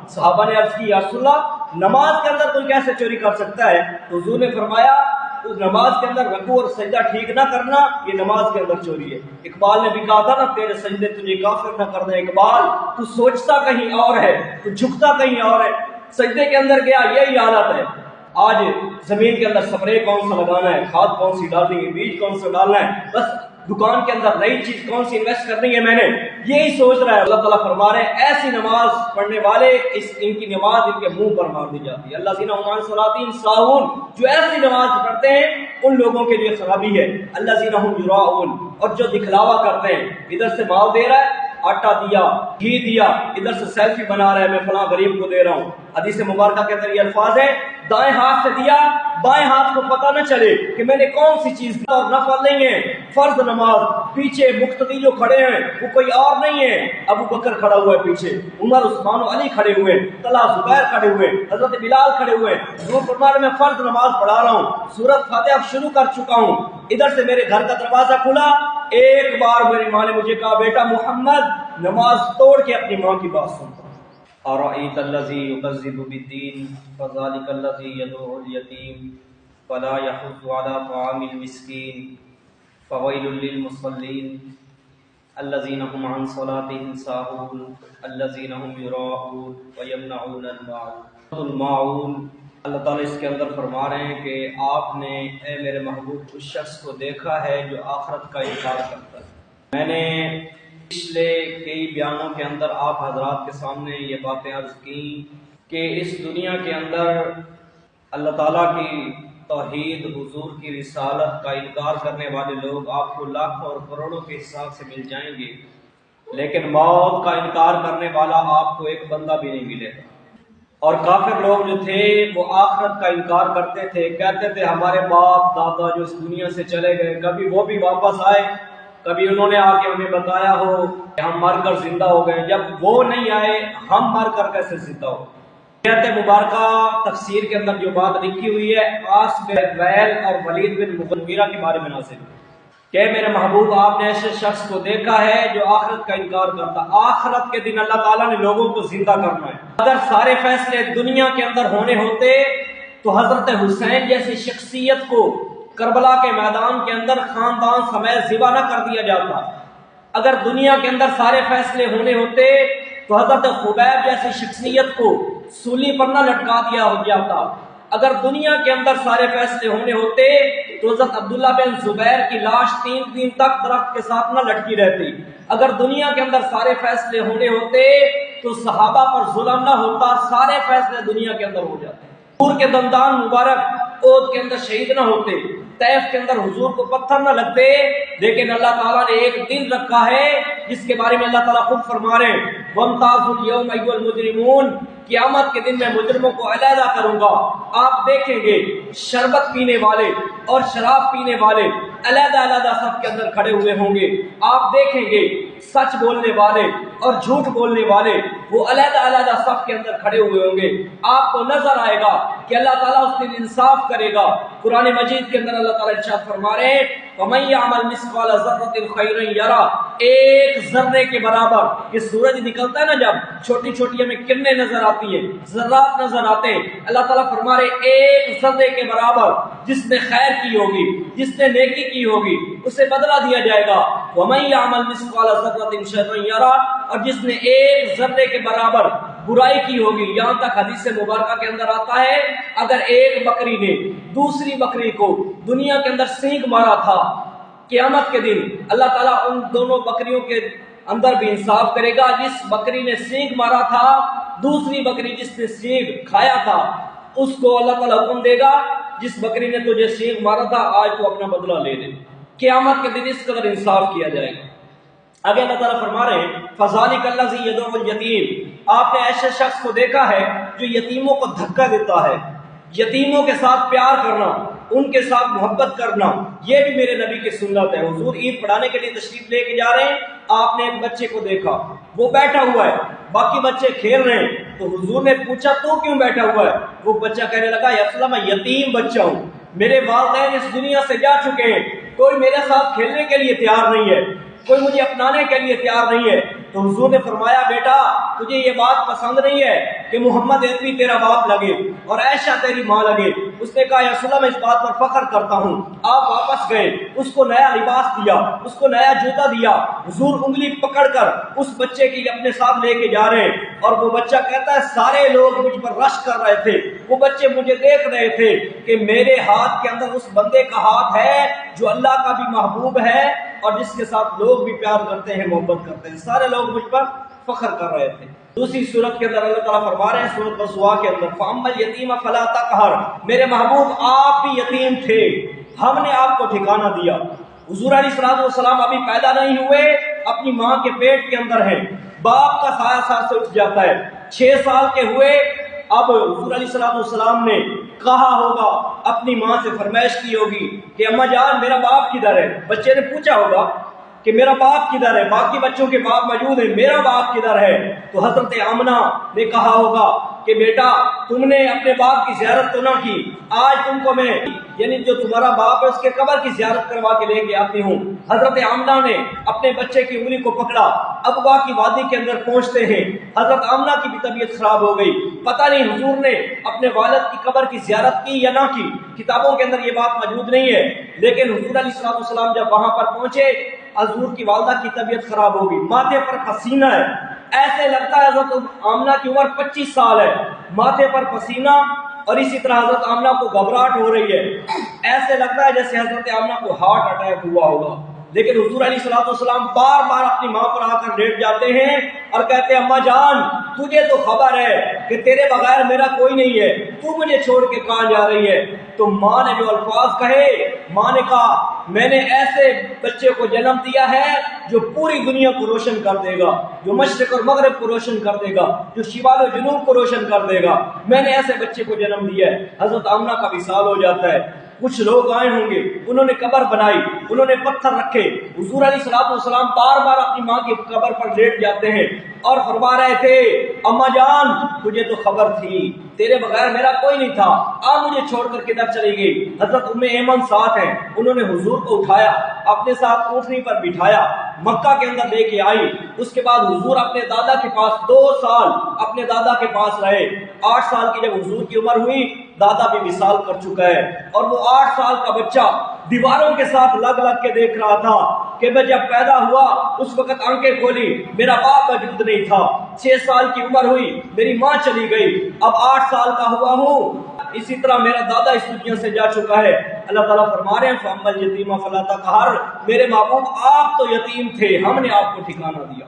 صحابہ نے عرض کی یا رسول اللہ نماز کے اندر کوئی کیسے چوری کر سکتا ہے؟ تو حضور نے فرمایا تو نماز کے اندر رکوع اور سجدہ ٹھیک نہ کرنا یہ نماز کے اندر چوری ہے۔ اقبال نے بھی کہا تھا نا تیرے سجدے تجھے کافر نہ کرنا، اقبال تو سوچتا کہیں اور ہے، تو جھکتا کہیں اور ہے، سجدے کے اندر گیا یہی حالت ہے۔ آج زمین کے اندر سپرے کون سا لگانا ہے، کھاد کون سی ڈالنی ہے، بیج کون سا ڈالنا ہے، بس دکان کے اندر نئی چیز کون سی انویسٹ کرنی ہے میں نے یہی سوچ رہا ہے۔ اللہ تعالیٰ فرما رہے ہیں ایسی نماز پڑھنے والے ان کی نماز ان کے منہ پر مار دی جاتی ہے۔ اللہ زینہ عمان صلاتین ساہون، جو ایسی نماز پڑھتے ہیں ان لوگوں کے لیے خرابی ہے۔ اللہ زینہ ہم یراؤن، اور جو دکھلاوا کرتے ہیں، ادھر سے مال دے رہا ہے، آٹا دیا، گھی دیا، ادھر سے سیلفی بنا رہا ہے میں فلاں غریب کو دے رہا ہوں۔ حدیث مبارکہ کے اندر یہ الفاظ ہے دائیں ہاتھ سے دیا بائیں ہاتھ کو پتہ نہ چلے کہ میں نے کون سی چیز دی، اور نفل نہیں ہے فرض نماز۔ پیچھے مقتدی جو کھڑے ہیں وہ کوئی اور نہیں ہے، ابو بکر کھڑا ہوا ہے پیچھے، عمر عثمان و علی کھڑے ہوئے، طلحہ زبیر کھڑے ہوئے، حضرت بلال کھڑے ہوئے۔ وہ فرما رہے میں فرض نماز پڑھا رہا ہوں، سورۃ فاتحہ شروع کر چکا ہوں، ادھر سے میرے گھر کا دروازہ کھلا، ایک بار میری ماں نے مجھے کہا بیٹا محمد نماز توڑ کے اپنی ماں کی بات سنتا۔ أَرَأَيْتَ الَّذِي يُكَذِّبُ بِالدِّينِ فَذَلِكَ الَّذِي يَدُعُّ الْيَتِيمَ وَلَا يَحُضُّ عَلَى طَعَامِ الْمِسْكِينِ فَوَيْلٌ لِّلْمُصَلِّينَ الَّذِينَ هُمْ عَنْ صَلَاتِهِمْ سَاهُونَ الَّذِينَ هُمْ يُرَاءُونَ وَيَمْنَعُونَ الْمَاعُونَ۔ اللہ تعالیٰ اس کے اندر فرما رہے ہیں کہ آپ نے اے میرے محبوب اس شخص کو دیکھا ہے جو آخرت کا انکار کرتا ہے۔ میں نے پچھلے کئی بیانوں کے اندر آپ حضرات کے سامنے یہ باتیں عرض کی کہ اس دنیا کے اندر اللہ تعالیٰ کی توحید، حضور کی رسالت کا انکار کرنے والے لوگ آپ کو لاکھوں اور کروڑوں کے حساب سے مل جائیں گے، لیکن موت کا انکار کرنے والا آپ کو ایک بندہ بھی نہیں ملے گا۔ اور کافر لوگ جو تھے وہ آخرت کا انکار کرتے تھے، کہتے تھے ہمارے باپ دادا جو اس دنیا سے چلے گئے کبھی وہ بھی واپس آئے، کبھی انہوں نے آ کے ہمیں بتایا ہو کہ ہم مر کر زندہ ہو گئے، جب وہ نہیں آئے ہم مر کر کیسے زندہ ہو۔ آیت مبارکہ تفسیر کے اندر جو بات لکھی ہوئی ہے عاص بن وائل اور ولید بن مغیرہ کے بارے میں نازل کہ میرے محبوب آپ نے ایسے شخص کو دیکھا ہے جو آخرت کا انکار کرتا۔ آخرت کے دن اللہ تعالیٰ نے لوگوں کو زندہ کرنا ہے۔ اگر سارے فیصلے دنیا کے اندر ہونے ہوتے تو حضرت حسین جیسی شخصیت کو کربلا کے میدان کے اندر خاندان سمیت ذبح نہ کر دیا جاتا۔ اگر دنیا کے اندر سارے فیصلے ہونے ہوتے تو حضرت خبیب جیسی شخصیت کو سولی پر نہ لٹکا دیا ہو جاتا۔ اگر دنیا کے اندر سارے فیصلے ہونے ہوتے تو حضرت عبداللہ بن زبیر کی لاش 3 دن تک درخت کے ساتھ نہ لٹکی رہتی۔ اگر دنیا کے اندر سارے فیصلے ہونے ہوتے تو صحابہ پر ظلم نہ ہوتا، سارے فیصلے دنیا کے اندر ہو جاتے۔ حضور کے دندان مبارک احد کے اندر شہید نہ ہوتے، طیف کے اندر حضور کو پتھر نہ لگتے، لیکن اللہ تعالیٰ نے ایک دن رکھا ہے جس کے بارے میں اللہ تعالیٰ خود فرما رہے ہیں وَامْتَازُوا الْيَوْمَ أَيُّهَا الْمُجْرِمُونَ، قیامت کے دن میں مجرموں کو علیحدہ کروں گا۔ آپ دیکھیں گے شربت پینے والے اور شراب پینے والے علیحدہ علیحدہ سب کے اندر کھڑے ہوئے ہوں گے۔ آپ دیکھیں گے سچ بولنے والے اور جھوٹ بولنے والے وہ علیحدہ علیحدہ سب کے اندر کھڑے ہوئے ہوں گے۔ آپ کو نظر آئے گا کہ اللہ تعالیٰ اس دن انصاف کرے گا۔ قرآن مجید کے اندر اللہ تعالیٰ ارشاد فرما رہے ہیں وَمَن يَعْمَلْ مِثْقَالَ ذَرَّةٍ خَيْرًا يَرَهُ، ایک ذرے کے برابر، یہ سورج نکلتا ہے نا جب چھوٹی چھوٹی ہمیں کرنیں نظر آتی ہیں، ذرات نظر آتے ہیں، اللہ تعالیٰ فرما رہے ایک ذرے کے برابر جس نے خیر کی ہوگی، جس نے نیکی کی ہوگی اسے بدلہ دیا جائے گا۔ وَمَن يَعْمَلْ مِثْقَالَ ذَرَّةٍ شَرًّا يَرَهُ، اور جس نے ایک ذرے کے برابر برائی کی ہوگی۔ یہاں تک حدیث مبارکہ کے اندر آتا ہے اگر ایک بکری نے دوسری بکری کو دنیا کے اندر سینگ مارا تھا، قیامت کے دن اللہ تعالیٰ ان دونوں بکریوں کے اندر بھی انصاف کرے گا۔ جس بکری نے سینگ مارا تھا، دوسری بکری جس نے سینگ کھایا تھا، اس کو اللہ تعالیٰ حکم دے گا جس بکری نے تجھے سینگ مارا تھا آج تو اپنا بدلہ لے لے۔ قیامت کے دن اس قدر انصاف کیا جائے گا۔ آگے اللہ تعالیٰ فرما رہے ہیں فَذَلِكَ الَّذِي يَدُعُّ الْيَتِيمَ، آپ نے ایسے شخص کو دیکھا ہے جو یتیموں کو دھکا دیتا ہے۔ یتیموں کے ساتھ پیار کرنا، ان کے ساتھ محبت کرنا، یہ بھی میرے نبی کی سنت ہے۔ حضور عید پڑھانے کے لیے تشریف لے کے جا رہے ہیں، آپ نے ایک بچے کو دیکھا وہ بیٹھا ہوا ہے، باقی بچے کھیل رہے ہیں، تو حضور نے پوچھا تو کیوں بیٹھا ہوا ہے؟ وہ بچہ کہنے لگا یا رسول اللہ میں یتیم بچہ ہوں، میرے والدین اس دنیا سے جا چکے ہیں، کوئی میرے ساتھ کھیلنے کے لیے تیار نہیں ہے، کوئی مجھے اپنانے کے لیے تیار نہیں ہے، تو حضور نے فرمایا بیٹا تجھے یہ بات پسند نہیں ہے کہ محمد اتنی تیرا باپ لگے اور عائشہ تیری ماں لگے؟ اس نے کہا یا رسول اللہ میں اس بات پر فخر کرتا ہوں۔ آپ واپس گئے، اس کو نیا لباس دیا، اس کو نیا جوتا دیا۔ حضور انگلی پکڑ کر اس بچے کی اپنے ساتھ لے کے جا رہے ہیں اور وہ بچہ کہتا ہے سارے لوگ مجھ پر رش کر رہے تھے، وہ بچے مجھے دیکھ رہے تھے کہ میرے ہاتھ کے اندر اس بندے کا ہاتھ ہے جو اللہ کا بھی محبوب ہے اور جس کے ساتھ لوگ بھی پیار کرتے ہیں، محبت کرتے ہیں۔ سارے لوگ مجھ پر فخر کر رہے تھے۔ دوسری صورت کے اندر اللہ تعالیٰ فرما رہے ہیں سورۃ الضحیٰ کے اندر فَأَمَّا الْيَتِيمَ فَلَا تَقْهَرْ، میرے محبوب آپ بھی یتیم تھے، ہم نے آپ کو ٹھکانہ دیا۔ حضور علیہ السلام ابھی پیدا نہیں ہوئے، اپنی ماں کے پیٹ کے اندر ہیں، باپ کا سایہ سر سے اٹھ جاتا ہے۔ 6 سال کے ہوئے، اب حضور علیہ السلام نے کہا ہوگا، اپنی ماں سے فرمائش کی ہوگی کہ اماں جان میرا باپ کدھر ہے؟ بچے نے پوچھا ہوگا کہ میرا باپ کدھر ہے؟ باقی بچوں کے باپ موجود ہیں، میرا باپ کدھر ہے؟ تو حضرت آمنہ نے کہا ہوگا کہ بیٹا تم نے اپنے باپ کی زیارت تو نہ کی، آج تم کو میں یعنی جو تمہارا باپ ہے اس کے قبر کی زیارت کروا کے لے کے آتی ہوں۔ حضرت آمنہ نے اپنے بچے کی انگلی کو پکڑا، ابوا کی وادی کے اندر پہنچتے ہیں۔ حضرت آمنہ کی بھی طبیعت خراب ہو گئی، پتہ نہیں حضور نے اپنے والد کی قبر کی زیارت کی یا نہ کی، کتابوں کے اندر یہ بات موجود نہیں ہے، لیکن حضور علیہ السلام جب وہاں پر پہنچے حضور کی والدہ کی طبیعت خراب ہوگی، ماتھے پر پسینہ ہے، ایسے لگتا ہے حضرت آمنہ کی عمر 25 سال ہے، ماتھے پر پسینہ، اور اسی طرح حضرت آمنہ کو گھبراہٹ ہو رہی ہے، ایسے لگتا ہے جیسے حضرت آمنہ کو ہارٹ اٹیک ہوا ہوگا۔ لیکن حضور علیہ السلام بار بار اپنی ماں پر آ کر لیٹ جاتے ہیں اور کہتے ہیں اماں جان تجھے تو خبر ہے کہ تیرے بغیر میرا کوئی نہیں ہے، تو مجھے چھوڑ کے کہاں جا رہی ہے؟ تو ماں نے جو الفاظ کہے، ماں نے کہا میں نے ایسے بچے کو جنم دیا ہے جو پوری دنیا کو روشن کر دے گا، جو مشرق اور مغرب کو روشن کر دے گا، جو شمال و جنوب کو روشن کر دے گا، میں نے ایسے بچے کو جنم دیا ہے۔ حضرت آمنہ کا وصال ہو جاتا ہے، کچھ لوگ آئے ہوں گے، انہوں نے قبر بنائی، انہوں نے پتھر رکھے، حضور علیہ السلام بار بار اپنی ماں کی قبر پر لیٹ جاتے ہیں اور فرما رہے تھے اماں جان تجھے تو خبر تھی تیرے بغیر میرا کوئی نہیں تھا، آپ مجھے چھوڑ کر کدھر چلی گئی؟ حضرت ام ایمن ساتھ ہیں، انہوں نے حضور کو اٹھایا، اپنے ساتھ اونٹنی پر بٹھایا، مکہ کے اندر لے کے آئی۔ اس کے بعد حضور اپنے دادا کے پاس 2 سال اپنے دادا کے پاس رہے۔ 8 سال کی جب حضور کی عمر ہوئی، دادا بھی وصال کر چکا ہے، اور وہ 8 سال کا بچہ دیواروں کے ساتھ لگ لگ کے دیکھ رہا تھا کہ میں جب پیدا ہوا اس وقت آنکھیں کھولی میرا باپ موجود نہیں تھا، 6 سال کی عمر ہوئی میری ماں چلی گئی، اب 8 سال کا ہوا ہوں، اسی طرح میرا دادا اس دنیا سے جا چکا ہے۔ اللہ تعالیٰ فرما رہے ہیں فَأَمَّا الْيَتِيمَ فَلَا تَقْهَرْ، میرے محبوب آپ تو یتیم تھے، ہم نے آپ کو ٹھکانہ دیا۔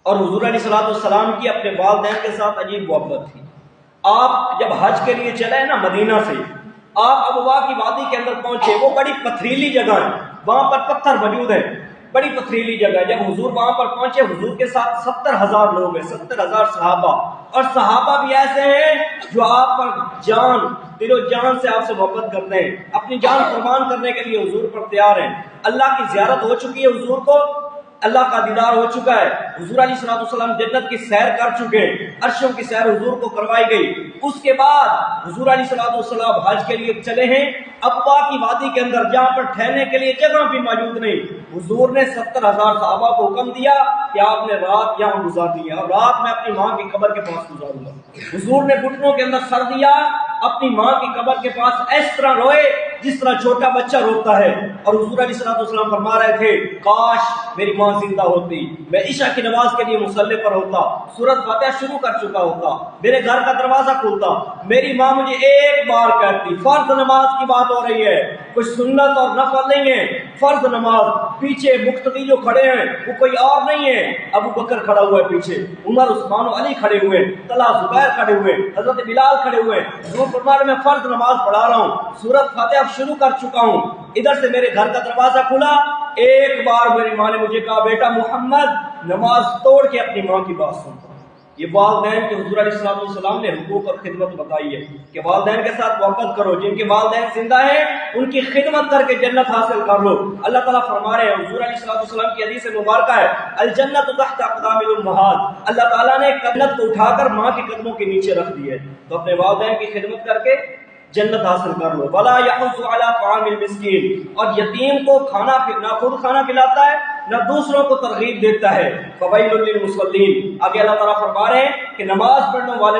اور حضور علیہ السلام کی اپنے والدین کے ساتھ عجیب محبت تھی۔ آپ جب حج کے لیے چلے نا مدینہ سے، آپ ابوا کی وادی کے اندر پہنچے، وہ بڑی پتھریلی جگہ ہے، وہاں پر پتھر موجود ہیں، بڑی پتھریلی جگہ ہے۔ جب حضور وہاں پر پہنچے، حضور کے ساتھ 70,000 لوگ ہیں، 70,000 صحابہ، اور صحابہ بھی ایسے ہیں جو آپ پر جان دل و جان سے آپ سے محبت کرتے ہیں، اپنی جان قربان کرنے کے لیے حضور پر تیار ہیں۔ اللہ کی زیارت ہو چکی ہے، حضور کو اللہ کا دیدار ہو چکا ہے، حضور علیہ السلام جنت کی سیر کر چکے ہیں، عرشوں کی سیر حضور کو کروائی گئی۔ اس کے بعد حضور علیہ السلام حج کے لیے چلے ہیں ابوا کی وادی کے اندر، جہاں پر ٹھہرنے کے لیے جگہ بھی موجود نہیں۔ حضور نے 70,000 صحابہ کو حکم دیا کہ آپ نے رات یہاں گزارنی ہے، اور رات میں اپنی ماں کی قبر کے پاس گزاروں گا۔ حضور نے گھٹنوں کے اندر سر دیا، اپنی ماں کی قبر کے پاس اس طرح روئے جس طرح چھوٹا بچہ روتا ہے، اور حضور علیہ السلام فرما رہے تھے کاش میری ماں زندہ ہوتی، میں عشاء کی نماز کے لیے مصلی پر ہوتا، سورۃ فاتحہ شروع کر چکا ہوتا، میرے گھر کا دروازہ کھلتا، میری ماں مجھے ایک بار کہتی، فرض نماز کی بات ہو رہی ہے، کوئی سنت اور نفل نہیں ہے، فرض نماز، پیچھے مقتدی جو کھڑے ہیں وہ کوئی اور نہیں ہے، ابو بکر کھڑا ہوا ہے پیچھے، عمر عثمان و علی کھڑے ہوئے، طلحہ زبیر کھڑے ہوئے، حضرت بلال کھڑے ہوئے، حضور فرما رہے میں فرض نماز پڑھا رہا ہوں، سورۃ فاتحہ شروع کر چکا ہوں، ادھر سے میرے گھر کا دروازہ کھلا، ایک بار میری ماں نے مجھے کہا بیٹا محمد نماز توڑ کے اپنی ماں کی بات سنتا۔ یہ والدین کے حضور علیہ السلام نے حقوق اور خدمت بتائی ہے کہ والدین کے ساتھ محبت کرو، جن کے والدین زندہ ہیں ان کی خدمت کر کے جنت حاصل کر لو۔ اللہ تعالیٰ فرما رہے ہیں، حضور علیہ السلام کی حدیث مبارکہ ہے الجنت تحت اقدام الامہات، اللہ تعالیٰ نے جنت کو اٹھا کر ماں کے قدموں کے نیچے رکھ دی ہے، تو اپنے والدین کی خدمت کر کے جنت حاصل کر لو۔ ولا يحض على طعام المسکین، اور یتیم کو کھانا نہ خود کھانا کھلاتا ہے نہ دوسروں کو ترغیب دیتا ہے۔ فویل للمصلین، آگے اللہ تعالیٰ فرما رہے ہیں کہ نماز پڑھنے والے